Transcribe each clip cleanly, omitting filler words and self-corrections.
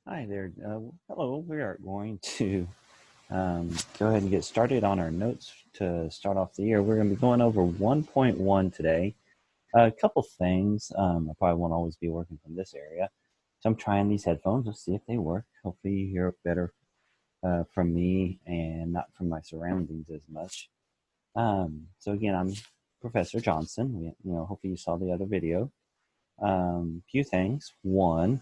Hi there. Hello. We are going to go ahead and get started on our notes to start off the year. We're going to be going over 1.1 today. A couple things. I probably won't always be working from this area. So I'm trying these headphones. Let's see if they work. Hopefully you hear better from me and not from my surroundings as much. So again, I'm Professor Johnson. Hopefully you saw the other video. Few things. One,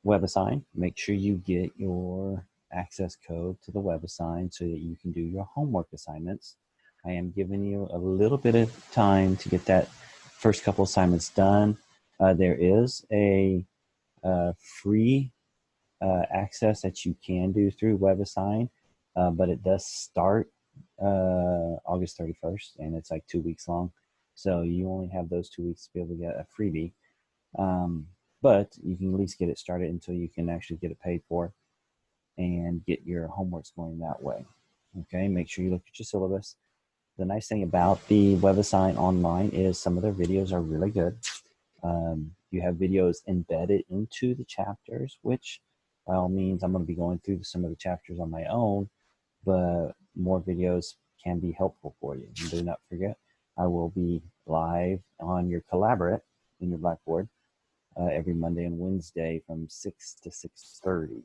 WebAssign. Make sure you get your access code to the WebAssign so that you can do your homework assignments. I am giving you a little bit of time to get that first couple assignments done. There is a free access that you can do through WebAssign, but it does start August 31st, and it's like 2 weeks long. So you only have those 2 weeks to be able to get a freebie. But you can at least get it started until you can actually get it paid for and get your homeworks going that way. Okay, make sure you look at your syllabus. The nice thing about the WebAssign Online is some of their videos are really good. You have videos embedded into the chapters, which by all means, I'm going to be going through some of the chapters on my own, but more videos can be helpful for you. And do not forget, I will be live on your Collaborate in your Blackboard every Monday and Wednesday from 6 to 6:30.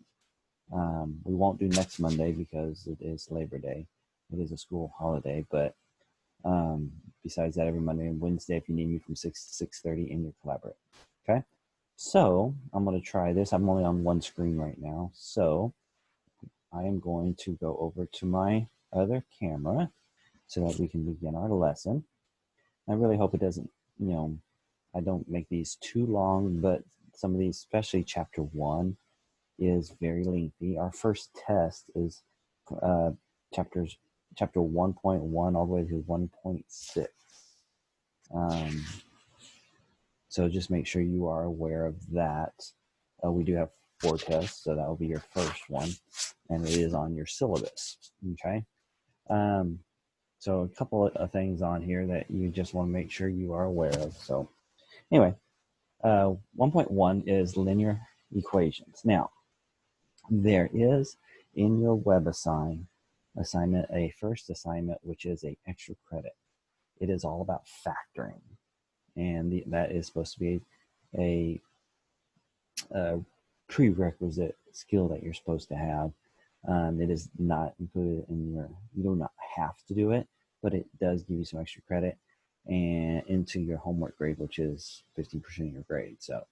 We won't do next Monday because it is Labor Day. It is a school holiday, but besides that, every Monday and Wednesday, if you need me from 6 to 6:30 in your Collaborate. Okay, so I'm going to try this. I'm only on one screen right now, so I am going to go over to my other camera so that we can begin our lesson. I really hope it doesn't, I don't make these too long, but some of these, especially chapter 1, is very lengthy. Our first test is chapter 1.1 all the way to 1.6. So just make sure you are aware of that. We do have 4 tests, so that will be your first one, and it is on your syllabus. Okay. So a couple of things on here that you just want to make sure you are aware of. So anyway, 1.1 is linear equations. Now, there is in your WebAssign assignment a first assignment, which is a extra credit. It is all about factoring, and that is supposed to be a prerequisite skill that you're supposed to have. It is not included in you do not have to do it, but it does give you some extra credit and into your homework grade, which is 15% of your grade. So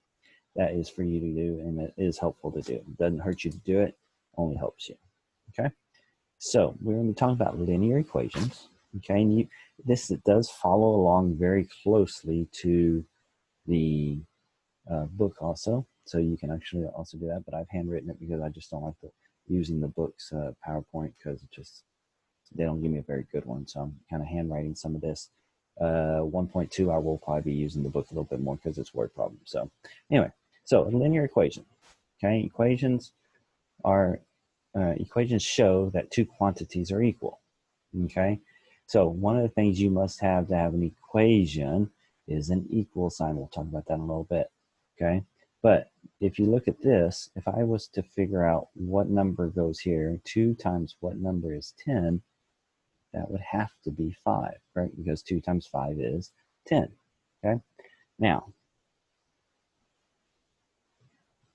that is for you to do, and it is helpful to do. It doesn't hurt you to do it, only helps you. Okay, so we're going to be talking about linear equations. Okay, and this does follow along very closely to the book also, so you can actually also do that. But I've handwritten it because I just don't like using the book's PowerPoint because they don't give me a very good one. So I'm kind of handwriting some of this. 1.2, I will probably be using the book a little bit more because it's word problems. So anyway, so a linear equation. Okay, equations show that two quantities are equal. Okay, so one of the things you must have to have an equation is an equal sign. We'll talk about that in a little bit. Okay, but if you look at this, if I was to figure out what number goes here, 2 times what number is 10, that would have to be 5, right? Because 2 times 5 is 10. Okay, now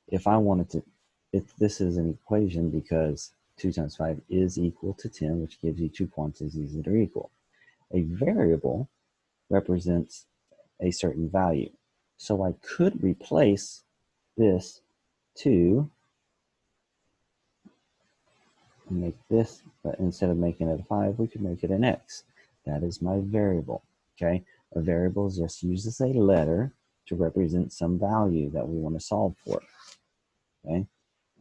if I wanted to, if this is an equation because 2 times 5 is equal to 10, which gives you two quantities that are equal. A variable represents a certain value. So I could replace this 2 and make this, but instead of making it a 5, we could make it an x. That is my variable. Okay, a variable just uses a letter to represent some value that we want to solve for. Okay,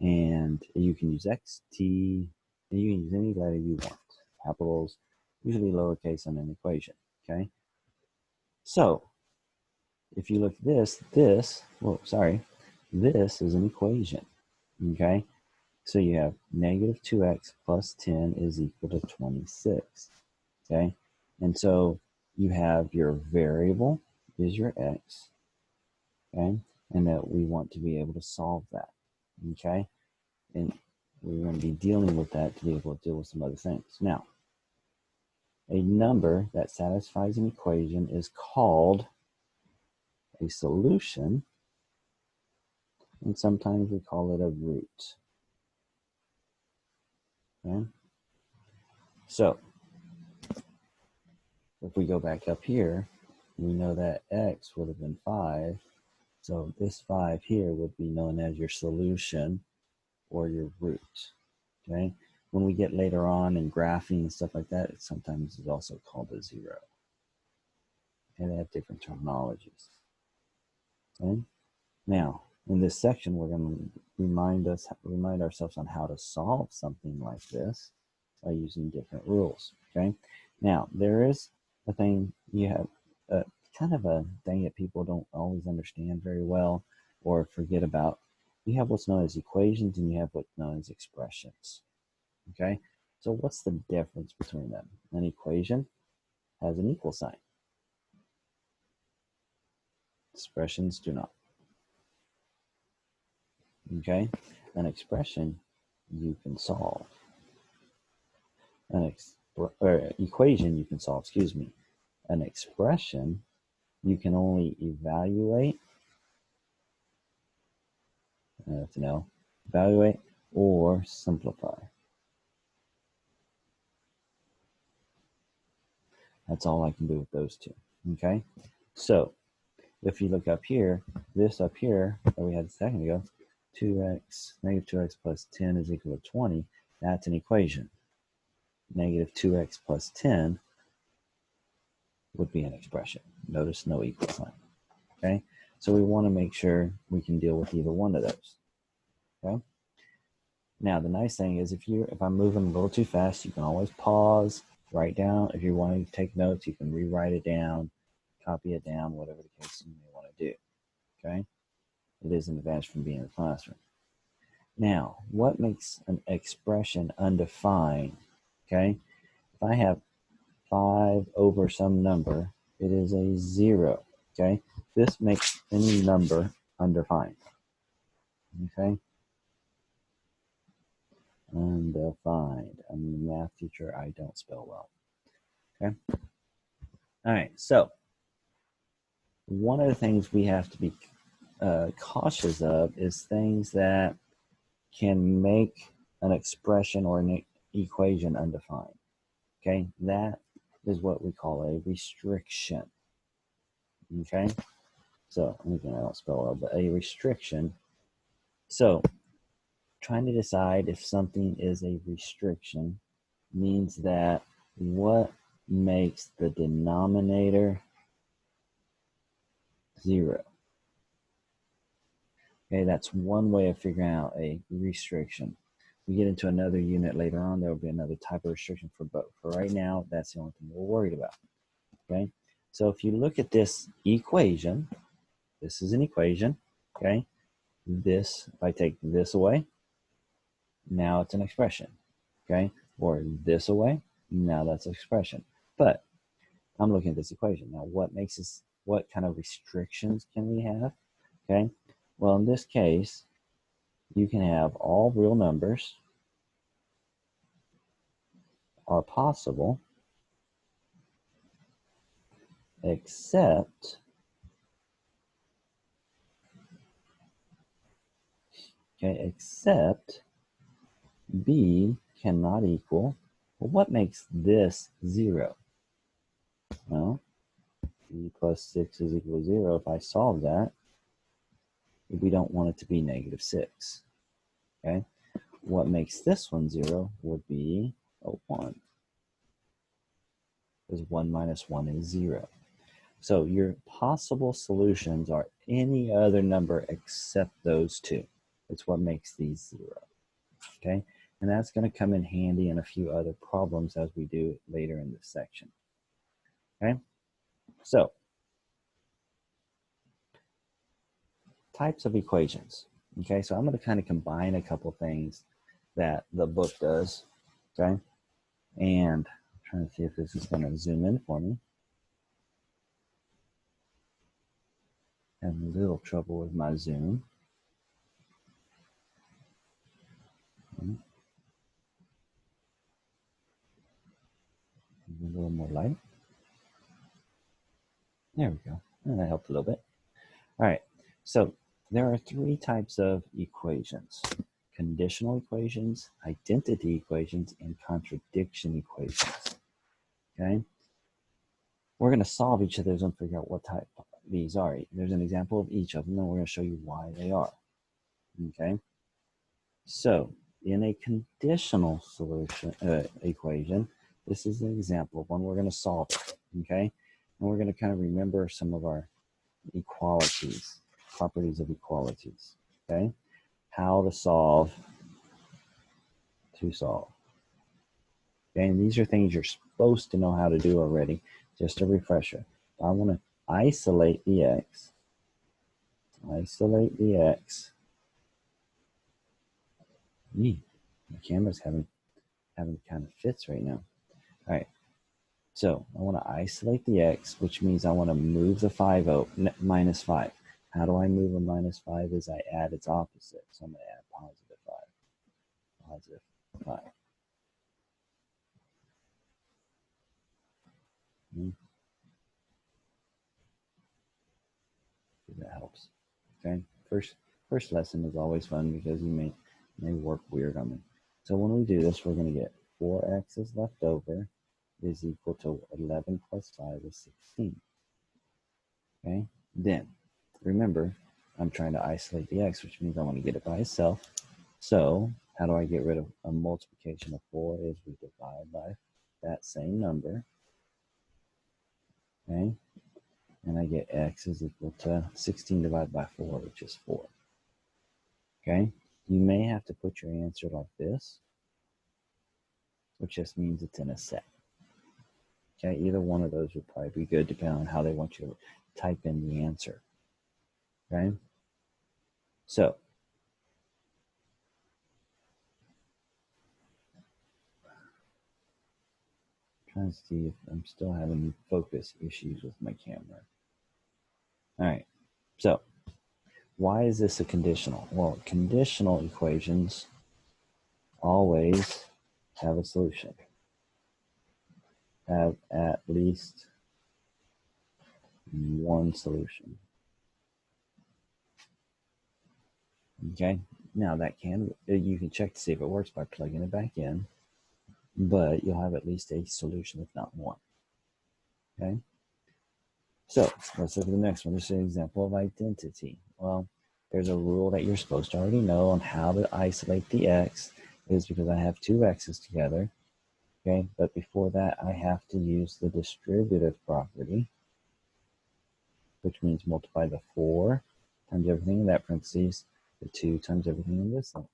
and you can use x, t, and you can use any letter you want. Capitals, usually lowercase on an equation. Okay, so if you look at this is an equation. Okay, so you have negative 2x plus 10 is equal to 26. Okay, and so you have your variable is your x. Okay, and that we want to be able to solve that. Okay, And we're going to be dealing with that to be able to deal with some other things. Now, a number that satisfies an equation is called a solution, and sometimes we call it a root. Okay? So, if we go back up here, we know that x would have been 5. So this 5 here would be known as your solution or your root. Okay? When we get later on in graphing and stuff like that, it sometimes is also called a 0. And they have different terminologies. Okay? Now, in this section, we're going to remind ourselves on how to solve something like this by using different rules. Okay? Now, there is a thing you have, kind of a thing that people don't always understand very well or forget about. You have what's known as equations and you have what's known as expressions. Okay? So what's the difference between them? An equation has an equal sign. Expressions do not. Okay? An expression you can solve. An equation you can solve, excuse me. An expression you can only evaluate, evaluate or simplify. That's all I can do with those two. Okay? So if you look up here, this up here that we had a second ago, 2x, negative 2x plus 10 is equal to 20. That's an equation. Negative 2x plus 10 would be an expression. Notice no equal sign. Okay? So we want to make sure we can deal with either one of those. Okay? Now the nice thing is if I'm moving a little too fast, you can always pause, write down. If you want to take notes, you can rewrite it down, copy it down, whatever the case you may want to do. Okay? It is an advantage from being in the classroom. Now, what makes an expression undefined? Okay? If I have 5 over some number, it is a 0. Okay? This makes any number undefined. Okay? Undefined. I'm a math teacher. I don't spell well. Okay? All right. So, one of the things we have to be cautious of is things that can make an expression or an equation undefined. Okay? That is what we call a restriction. Okay? So, again, I don't spell well, but a restriction. So, trying to decide if something is a restriction means that what makes the denominator 0. Okay, that's one way of figuring out a restriction. We get into another unit later on, there will be another type of restriction for both. For right now, that's the only thing we're worried about. Okay, so if you look at this equation, this is an equation. Okay, this, if I take this away, now it's an expression. Okay, or this away, now that's an expression. But I'm looking at this equation. Now, what makes this, what kind of restrictions can we have? Okay, well, in this case, you can have all real numbers are possible except b cannot equal. Well, what makes this 0? Well, b plus 6 is equal to 0. If I solve that, we don't want it to be negative 6. Okay, what makes this one 0 would be a 1, because 1 minus 1 is 0. So your possible solutions are any other number except those two. It's what makes these 0. Okay, and that's going to come in handy in a few other problems as we do later in this section. Okay, so types of equations. Okay, so I'm going to kind of combine a couple things that the book does. Okay, and I'm trying to see if this is going to zoom in for me. Having a little trouble with my zoom. light. There we go. And that helped a little bit. All right. So there are three types of equations: conditional equations, identity equations, and contradiction equations. Okay. We're going to solve each of those and figure out what type these are. There's an example of each of them, and we're going to show you why they are. Okay. So in a conditional solution equation, this is an example of one we're going to solve it. Okay. And we're going to kind of remember some of our equalities, properties of equalities. Okay. How to solve. Okay. And these are things you're supposed to know how to do already. Just a refresher. I want to isolate the x. Isolate the x. My camera's having kind of fits right now. All right. So I want to isolate the x, which means I want to move the 5 out, minus 5. How do I move a minus 5? Is I add its opposite. So I'm going to add positive 5. Positive 5. That helps. Okay. First lesson is always fun because you may work weird on me. So when we do this, we're going to get 4x is left over is equal to 11 plus 5 is 16. Okay. Then remember, I'm trying to isolate the x, which means I want to get it by itself. So how do I get rid of a multiplication of 4? Is we divide by that same number. Okay. And I get x is equal to 16 divided by 4, which is 4. Okay. You may have to put your answer like this, which just means it's in a set. Okay. Either one of those would probably be good depending on how they want you to type in the answer. Okay. So trying to see if I'm still having focus issues with my camera. All right. So why is this a conditional? Well, conditional equations always have a solution. Have at least one solution. Okay. Now that you can check to see if it works by plugging it back in, but you'll have at least a solution, if not one. Okay. So let's look at the next one. This is an example of identity. Well, there's a rule that you're supposed to already know on how to isolate the x. It is because I have two x's together. Okay, but before that, I have to use the distributive property, which means multiply the 4 times everything in that parentheses, the 2 times everything in this one.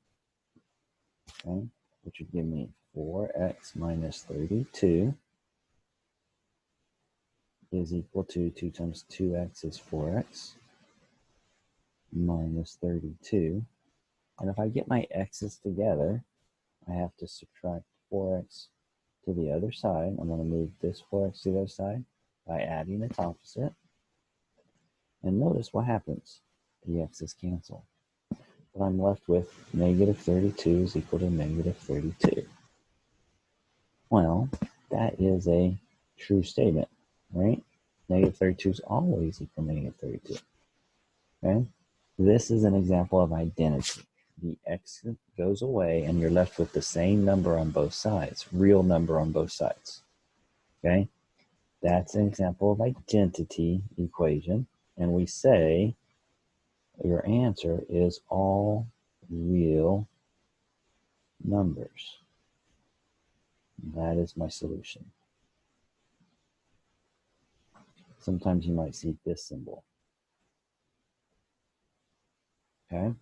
Okay, which would give me 4x minus 32 is equal to 2 times 2x is 4x minus 32. And if I get my x's together, I have to subtract 4x to the other side. I'm going to move this 4x to the other side by adding its opposite. And notice what happens. The x's cancel. But I'm left with negative 32 is equal to negative 32. Well, that is a true statement, right? Negative 32 is always equal to negative 32. Okay? This is an example of identity. The x goes away and you're left with the same number on both sides, real number on both sides. Okay? That's an example of identity equation. And we say your answer is all real numbers. That is my solution. Sometimes you might see this symbol. Okay?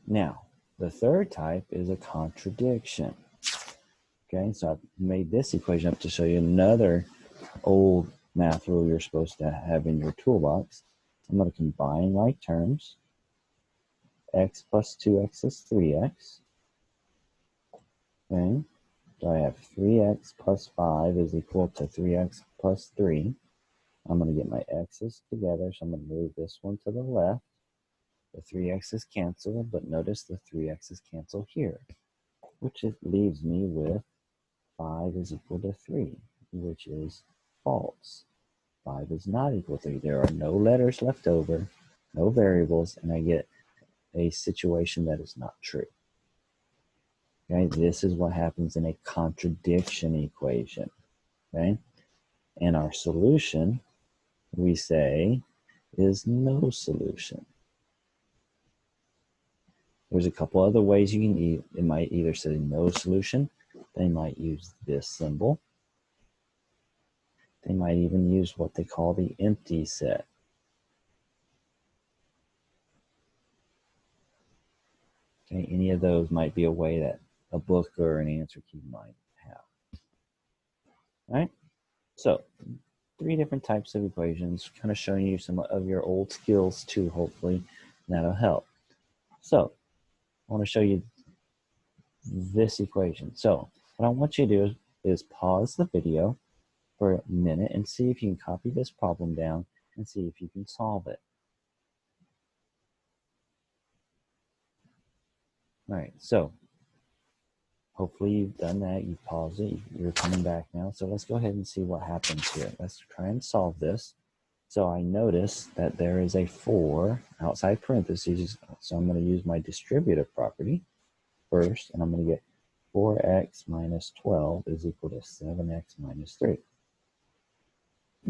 Now, the third type is a contradiction. Okay, so I've made this equation up to show you another old math rule you're supposed to have in your toolbox. I'm going to combine like terms. X plus 2x is 3x. Okay, so I have 3x plus 5 is equal to 3x plus 3. I'm going to get my x's together, so I'm going to move this one to the left. The 3x's cancel, but notice the 3x's cancel here, which leaves me with 5 is equal to 3, which is false. 5 is not equal to 3. There are no letters left over, no variables, and I get a situation that is not true. Okay, this is what happens in a contradiction equation. Okay, and our solution, we say, is no solution. There's a couple other ways you can it might either say no solution, they might use this symbol, they might even use what they call the empty set. Okay, any of those might be a way that a book or an answer key might have. All right, so 3 different types of equations, kind of showing you some of your old skills too, hopefully that'll help. So I want to show you this equation. So what I want you to do is pause the video for a minute and see if you can copy this problem down and see if you can solve it. All right, so hopefully you've done that. You paused it. You're coming back now. So let's go ahead and see what happens here. Let's try and solve this. So I notice that there is a 4 outside parentheses. So I'm going to use my distributive property first, and I'm going to get 4x minus 12 is equal to 7x minus 3.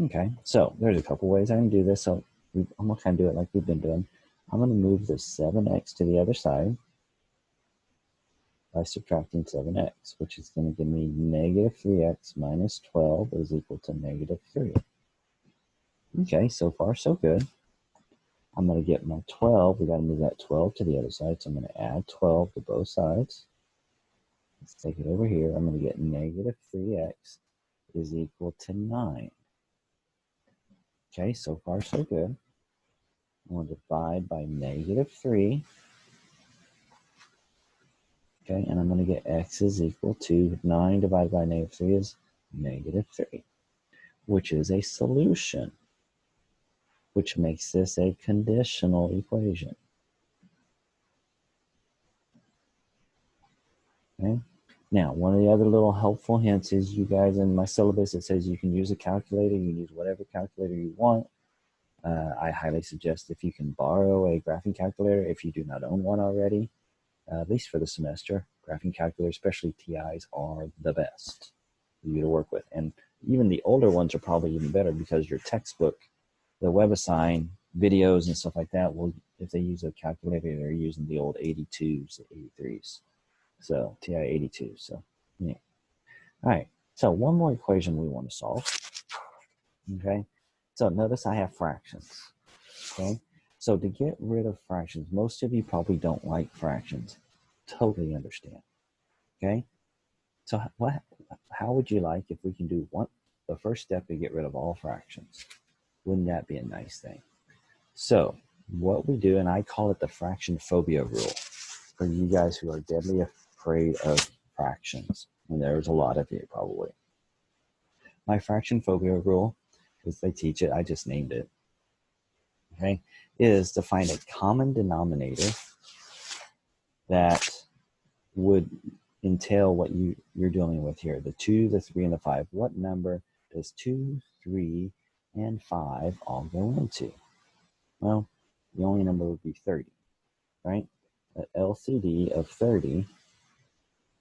Okay, so there's a couple ways I can do this. So I'm going to kind of do it like we've been doing. I'm going to move the 7x to the other side by subtracting 7x, which is going to give me negative 3x minus 12 is equal to negative 3. Okay, so far so good. I'm going to get my 12. We got to move that 12 to the other side, so I'm going to add 12 to both sides. Let's take it over here. I'm going to get negative 3x is equal to 9. Okay, so far so good. I'm going to divide by negative 3. Okay, and I'm going to get x is equal to 9 divided by negative 3 is negative 3, which is a solution, which makes this a conditional equation. Okay. Now, one of the other little helpful hints is you guys in my syllabus, it says you can use a calculator. You can use whatever calculator you want. I highly suggest if you can borrow a graphing calculator, if you do not own one already, at least for the semester, graphing calculators, especially TIs, are the best for you to work with. And even the older ones are probably even better because your textbook, the WebAssign videos and stuff like that, will, if they use a calculator, they're using the old 82s, 83s. So TI 82. So yeah. All right. So one more equation we want to solve. Okay. So notice I have fractions. Okay. So to get rid of fractions, most of you probably don't like fractions. Totally understand. Okay. So how would you like if we can do the first step to get rid of all fractions? Wouldn't that be a nice thing? So what we do, and I call it the fraction phobia rule for you guys who are deadly afraid of fractions, and there's a lot of you probably. My fraction phobia rule, because they teach it, I just named it, okay, is to find a common denominator that would entail what you're dealing with here, the 2, the 3, and the 5. What number does 2, 3, and 5 all go into? Well, the only number would be 30, right? An LCD of 30.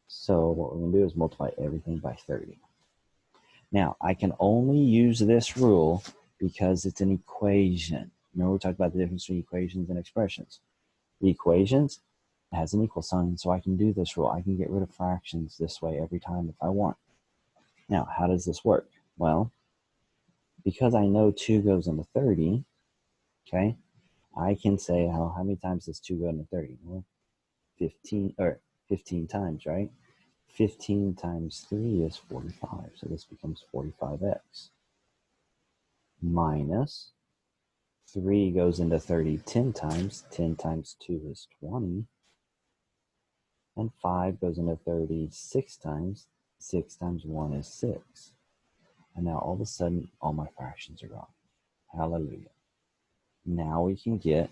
So what we're going to do is multiply everything by 30. Now, I can only use this rule because it's an equation. Remember we talked about the difference between equations and expressions. The equations has an equal sign, so I can do this rule. I can get rid of fractions this way every time if I want. Now, how does this work? Well, because I know 2 goes into 30, okay, I can say how many times does 2 go into 30? Well, 15 times, right? 15 times 3 is 45, so this becomes 45x. Minus 3 goes into 30 10 times. 10 times 2 is 20. And 5 goes into 30 6 times. 6 times 1 is 6. And now all of a sudden, all my fractions are gone. Hallelujah. Now we can get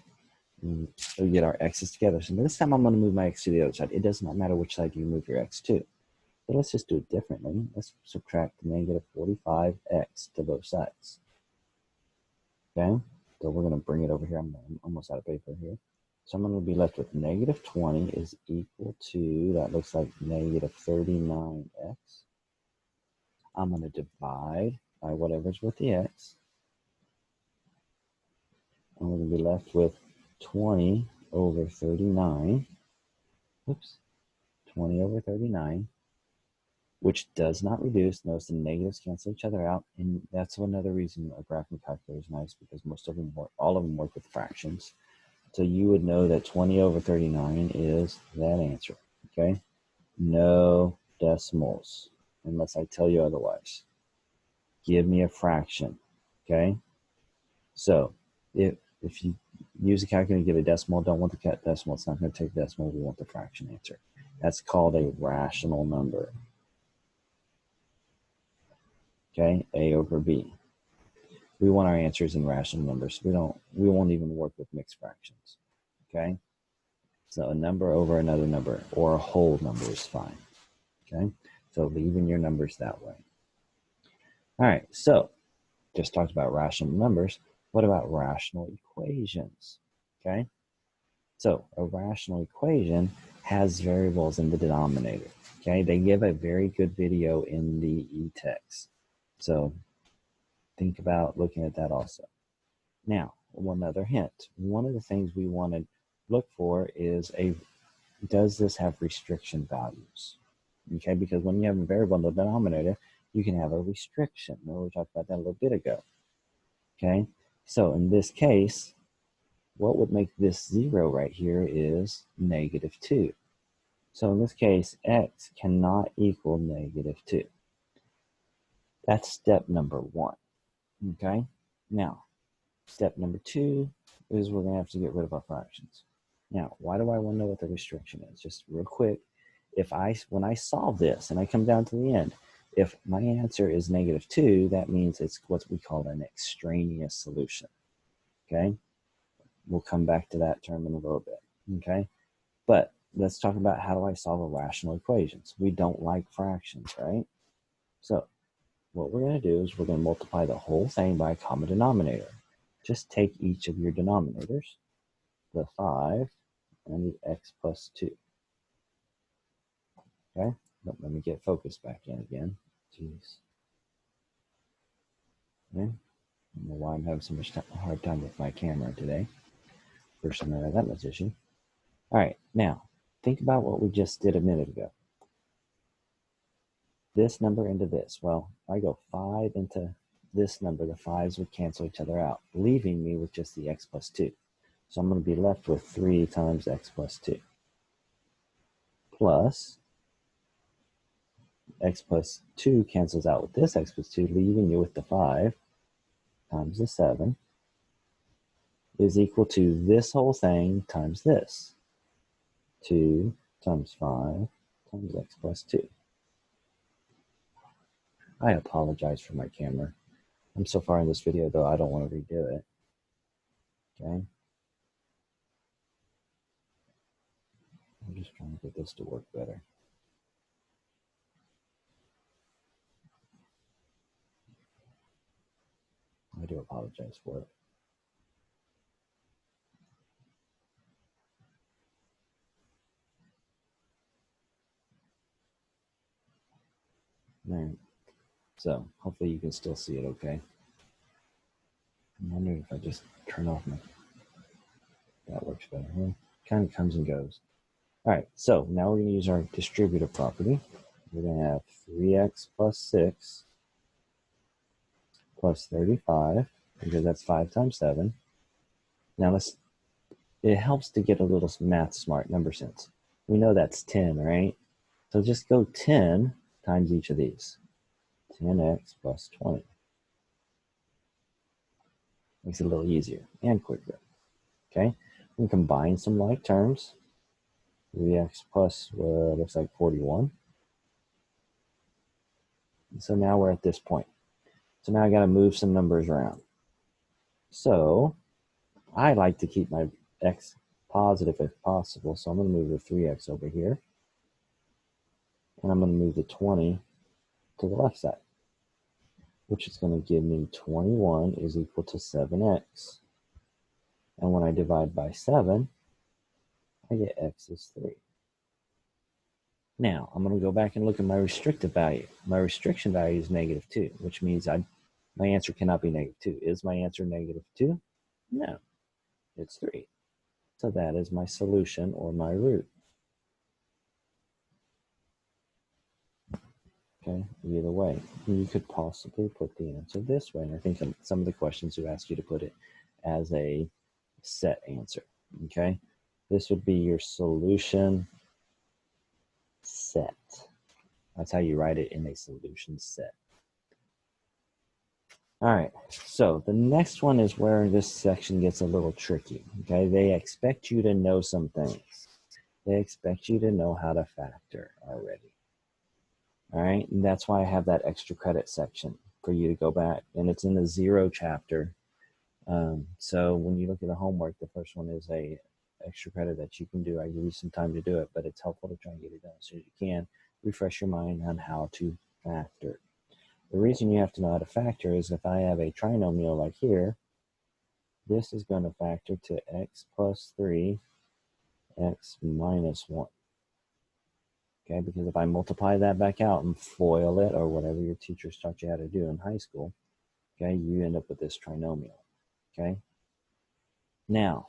our x's together. So this time I'm going to move my x to the other side. It does not matter which side you move your x to. So let's just do it differently. Let's subtract negative 45x to both sides. Okay, so we're going to bring it over here. I'm almost out of paper here. So I'm going to be left with negative 20 is equal to, that looks like negative 39x. I'm going to divide by whatever's with the x. And we're going to be left with 20 over 39. Oops, 20 over 39, which does not reduce. Notice the negatives cancel each other out. And that's another reason a graphing calculator is nice, because most of them work, all of them work with fractions. So you would know that 20 over 39 is that answer, okay? No decimals, unless I tell you otherwise. Give me a fraction, okay? So if you use a calculator and give a decimal, don't want the decimal, it's not going to take decimal, we want the fraction answer. That's called a rational number, okay? A over B. We want our answers in rational numbers. We won't even work with mixed fractions, okay? So a number over another number or a whole number is fine, okay? So leaving your numbers that way. All right, so just talked about rational numbers. What about rational equations, okay? So a rational equation has variables in the denominator, okay? They give a very good video in the e-text. So think about looking at that also. Now, one other hint. One of the things we want to look for is does this have restriction values? Okay, because when you have a variable in the denominator, you can have a restriction. Remember, we talked about that a little bit ago. Okay, so in this case, what would make this 0 right here is negative 2. So in this case, x cannot equal negative 2. That's step number 1. Okay, now step number 2 is we're going to have to get rid of our fractions. Now, why do I want to know what the restriction is? Just real quick, when I solve this and I come down to the end, if my answer is negative 2, that means it's what we call an extraneous solution, okay? We'll come back to that term in a little bit, okay? But let's talk about how do I solve a rational equations. We don't like fractions, right? So what we're going to do is we're going to multiply the whole thing by a common denominator. Just take each of your denominators, the 5 and the x plus 2. Okay, let me get focused back in again. Jeez. Okay. I don't know why I'm having so much hard time with my camera today. First time I had that much issue. All right, now think about what we just did a minute ago. This number into this. Well, if I go 5 into this number, the 5s would cancel each other out, leaving me with just the x plus 2. So I'm going to be left with 3 times x plus 2 plus x plus 2 cancels out with this x plus 2, leaving you with the 5 times the 7 is equal to this whole thing times this. 2 times 5 times x plus 2. I apologize for my camera. I'm so far in this video, though, I don't want to redo it. Okay? I'm just trying to get this to work better. I do apologize for it. All right. So hopefully you can still see it okay. I'm wondering if I just turn off my... That works better. Huh? Kind of comes and goes. All right, so now we're going to use our distributive property. We're going to have 3x plus 6 plus 35, because that's 5 times 7. Now it helps to get a little math smart, number sense. We know that's 10, right? So just go 10 times each of these. 10x plus 20. Makes it a little easier and quicker. Okay, we can combine some like terms. 3x plus looks like 41. And so now we're at this point. So now I got to move some numbers around. So I like to keep my x positive if possible. So I'm going to move the 3x over here. and I'm going to move the 20 to the left side, which is going to give me 21 is equal to 7x. And when I divide by 7, I get x is 3. Now, I'm going to go back and look at my restrictive value. My restriction value is -2, which means my answer cannot be -2. Is my answer -2? No, it's 3. So that is my solution or my root. Okay, either way, you could possibly put the answer this way. And I think some of the questions do ask you to put it as a set answer. Okay, this would be your solution set. That's how you write it in a solution set. All right, so the next one is where this section gets a little tricky. Okay, they expect you to know some things. They expect you to know how to factor already. All right, and that's why I have that extra credit section for you to go back, and it's in the 0 chapter. So when you look at the homework, the first one is a extra credit that you can do. I give you some time to do it, but it's helpful to try and get it done so you can refresh your mind on how to factor. The reason you have to know how to factor is if I have a trinomial like here, this is going to factor to x plus 3, x minus 1. Okay, because if I multiply that back out and FOIL it, or whatever your teachers taught you how to do in high school, okay, you end up with this trinomial. Okay, now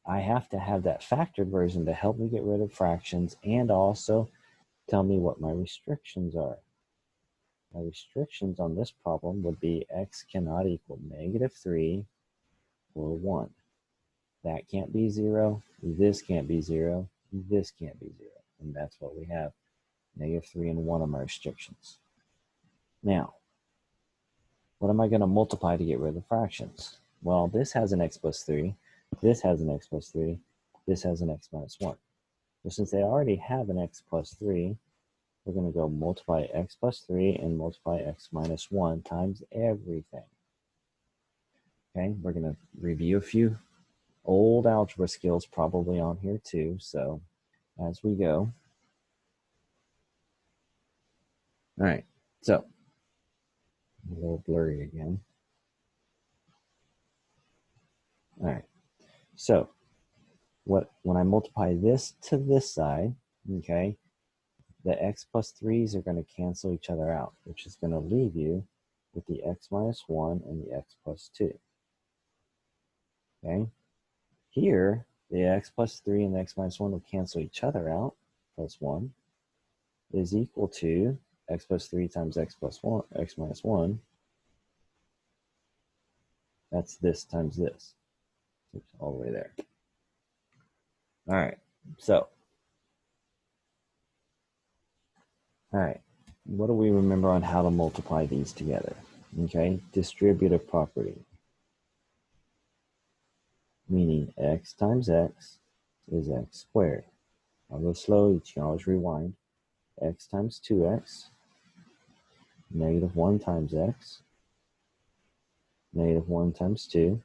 I have to have that factored version to help me get rid of fractions and also tell me what my restrictions are. My restrictions on this problem would be x cannot equal -3 or 1. That can't be 0, this can't be 0, this can't be 0. And that's what we have. -3 and 1 are my restrictions. Now, what am I going to multiply to get rid of the fractions? Well, this has an x plus 3, this has an x plus 3, this has an x minus 1. So since they already have an x plus 3, we're going to go multiply x plus 3 and multiply x minus 1 times everything. Okay, we're going to review a few old algebra skills probably on here too. So as we go. All right, so a little blurry again. All right, so when I multiply this to this side, okay, the x plus 3's are going to cancel each other out, which is going to leave you with the x minus 1 and the x plus 2. Okay, here the x plus 3 and the x minus 1 will cancel each other out. Plus 1 is equal to x plus 3 times x plus 1, x minus 1. That's this times this. It's all the way there. All right, so, all right, what do we remember on how to multiply these together? Okay, distributive property, meaning x times x is x squared. I'll go slow, you can always rewind. X times 2x, -1 times x, -1 times 2,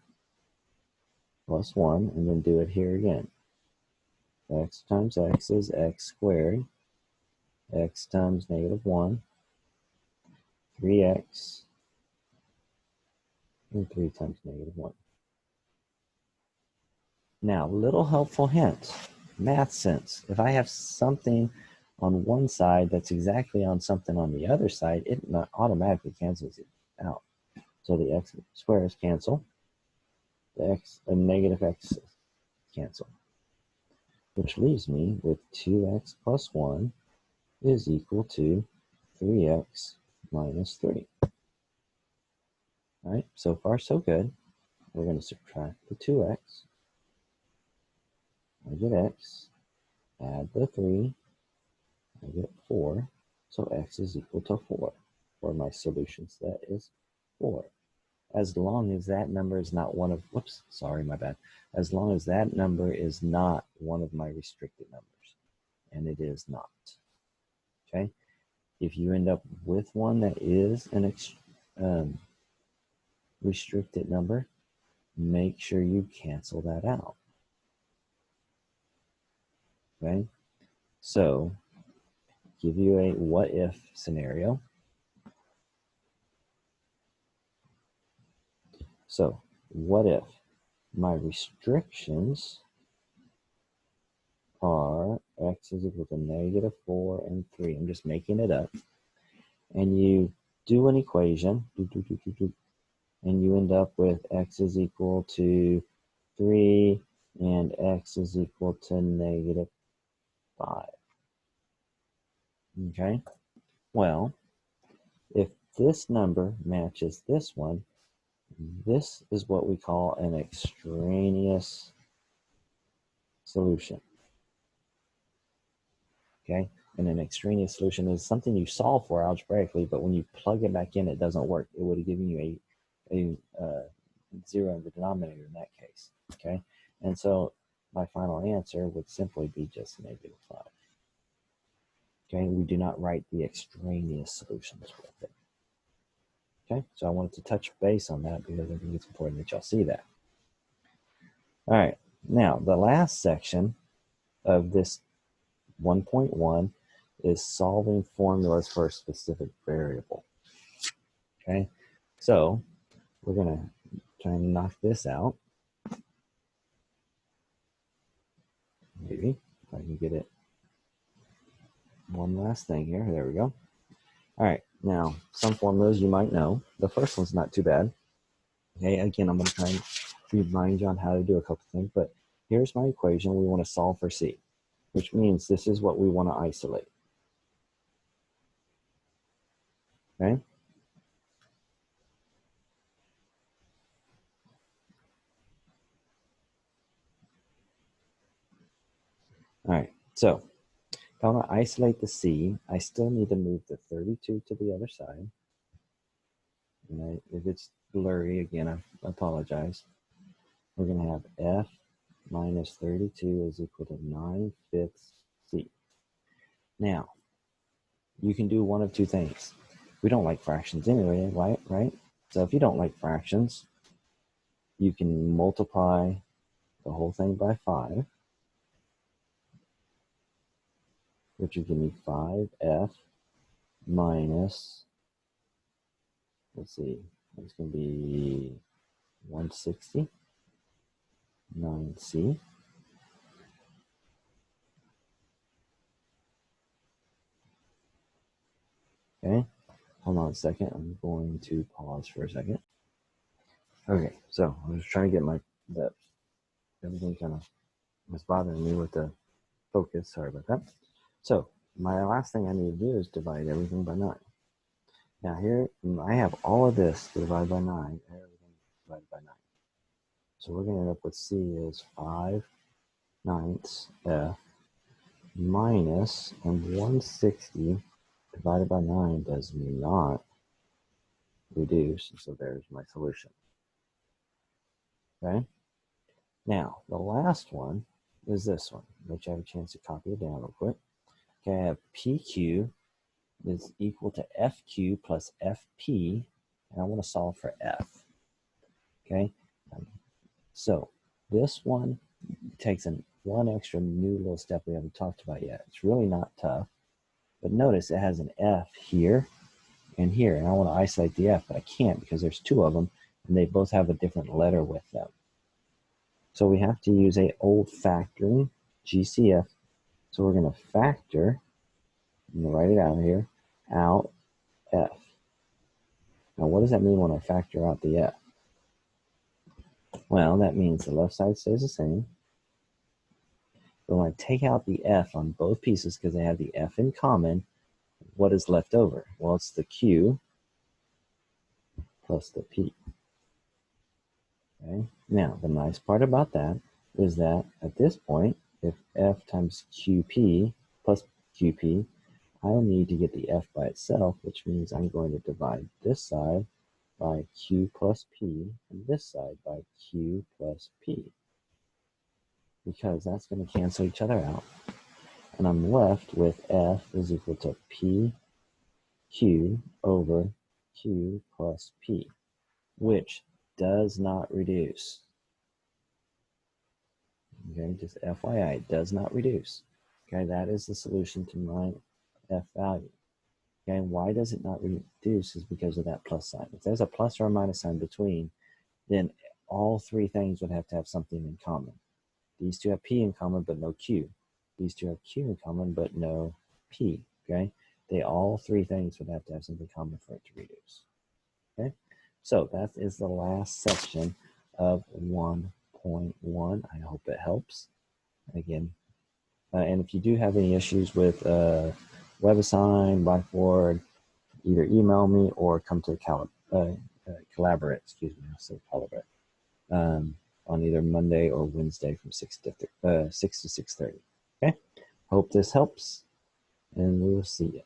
plus 1, and then do it here again. X times x is x squared, x times -1, 3x, and 3 times -1. Now, little helpful hint, math sense. If I have something on one side that's exactly on something on the other side, it automatically cancels it out. So the x squares cancel, the x and negative x cancel, which leaves me with 2x plus 1 is equal to 3x minus 3. All right, so far so good. We're going to subtract the 2x. I get x, add the 3, I get 4, so x is equal to 4, or my solution set is 4. As long as that number is not one of, whoops, sorry, my bad. As long as that number is not one of my restricted numbers, and it is not. Okay? If you end up with one that is an restricted number, make sure you cancel that out. Okay? So give you a what if scenario. So what if my restrictions are x is equal to -4 and 3. I'm just making it up. And you do an equation, and you end up with x is equal to 3 and x is equal to -5. Okay? Well, if this number matches this one, this is what we call an extraneous solution. Okay? And an extraneous solution is something you solve for algebraically, but when you plug it back in, it doesn't work. It would have given you a 0 in the denominator in that case. Okay? And so my final answer would simply be just -5. Okay? We do not write the extraneous solutions with it. Okay? So I wanted to touch base on that because I think it's important that y'all see that. All right. Now, the last section of this 1.1 is solving formulas for a specific variable. Okay, so we're going to try and knock this out. Maybe if I can get it. One last thing here. There we go. All right, now some formulas you might know. The first one's not too bad. Okay, again, I'm going to try and remind you on how to do a couple things, but here's my equation. We want to solve for C, which means this is what we want to isolate. Okay. All right, so if I want to isolate the C, I still need to move the 32 to the other side. And if it's blurry, again, I apologize. We're going to have F minus 32 is equal to 9/5 C. Now, you can do one of two things. We don't like fractions anyway, right? So if you don't like fractions, you can multiply the whole thing by 5, which will give me 5F minus, let's see, it's going to be 160, 9C. Okay, hold on a second. I'm going to pause for a second. Okay, so I was trying to get everything kind of was bothering me with the focus. Sorry about that. So my last thing I need to do is divide everything by 9. Now here, I have all of this to divide by 9, everything divided by 9. So we're going to end up with C is 5/9 F minus, and 160 divided by 9 does not reduce, so there's my solution. Okay? Now, the last one is this one. Let you have a chance to copy it down real quick. Okay, I have PQ is equal to FQ plus FP, and I want to solve for F. Okay, so this one takes one extra new little step we haven't talked about yet. It's really not tough, but notice it has an F here and here, and I want to isolate the F, but I can't because there's two of them, and they both have a different letter with them. So we have to use a old factoring, GCF. So we're going to factor, I'm going to write it out here, out F. Now what does that mean when I factor out the F? Well, that means the left side stays the same. But when I take out the F on both pieces because they have the F in common, what is left over? Well, it's the Q plus the P. Okay. Now, the nice part about that is that at this point, if F times QP plus QP, I'll need to get the F by itself, which means I'm going to divide this side by Q plus P and this side by Q plus P, because that's going to cancel each other out. And I'm left with F is equal to PQ over Q plus P, which does not reduce. Okay, just FYI, it does not reduce. Okay, that is the solution to my F value. Okay, why does it not reduce is because of that plus sign. If there's a plus or a minus sign between, then all three things would have to have something in common. These two have P in common, but no Q. These two have Q in common, but no P, okay? All three things would have to have something common for it to reduce, okay? So that is the last section of 1.1. I hope it helps. Again, and if you do have any issues with WebAssign, Blackboard, either email me or come to Collaborate, excuse me, I'll say Collaborate, on either Monday or Wednesday from 6 to 6 to 6:30. Okay, hope this helps, and we will see you.